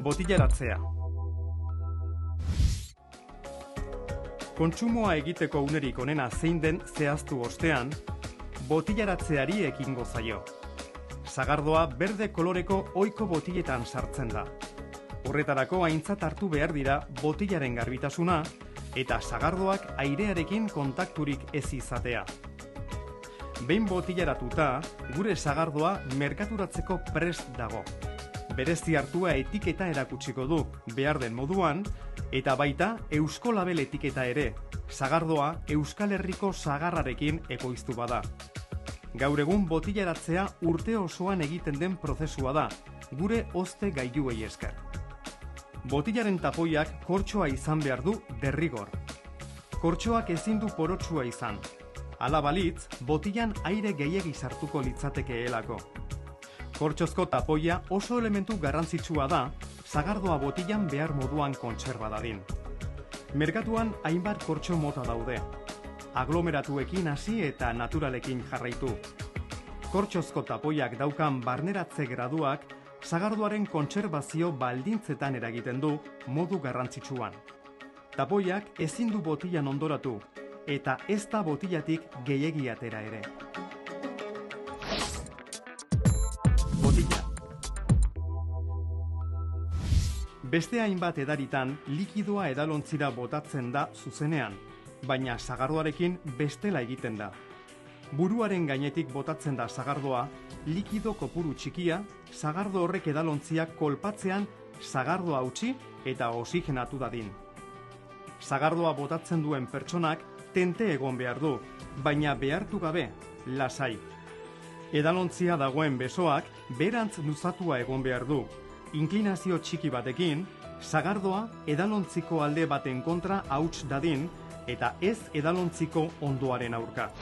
Botillaratzea. Kontsumoa egiteko unerik onena zein den zehaztu ostean, botillaratzeari ekingo zaio. Sagardoa berde koloreko ohiko botilletan sartzen da. Horretarako aintzat hartu behar dira botillaren garbitasuna eta sagardoak airearekin kontakturik ez izatea. Behin botillaratuta, gure sagardoa merkaturatzeko prest dago. Berezi hartua etiketa erakutsiko du behar den moduan, eta baita Eusko Label etiketa ere, sagardoa Euskal Herriko sagarrarekin ekoiztu bada. Gaur egun botillaratzea urte osoan egiten den prozesua da, gure hozte gailuei esker. Botillaren tapoiak kortxoa izan behar du derrigor. Kortxoak ezin du porotsua izan. Hala balitz, botillan aire gehiegi sartuko litzatekeelako. Kortxozko tapoia oso elementu garrantzitsua da, sagardoa botillan behar moduan kontserba dadin. Merkatuan hainbat kortxo mota daude. Aglomeratuekin hasi eta naturalekin jarraitu. Kortxozko tapoiak daukan barneratze graduak sagardoaren kontserbazio baldintzetan eragiten du modu garrantzitsuan. Tapoiak ezin du botillan ondoratu, eta ez da botillatik gehiegi atera ere. Botilla. Beste hainbat edaritan likidoa edalontzira botatzen da zuzenean, baina sagardoarekin bestela egiten da. Buruaren gainetik botatzen da sagardoa, likido kopuru txikia, sagardo horrek edalontziak kolpatzean sagardoa hautsi eta oxigenatu dadin. Sagardoa botatzen duen pertsonak tente egon behar du, baina behartu gabe, lasai. Edalontzia dagoen besoak berantz luzatua egon behar du. Inklinazio txiki batekin, sagardoa edalontziko alde baten kontra hauts dadin eta ez edalontziko ondoaren aurka.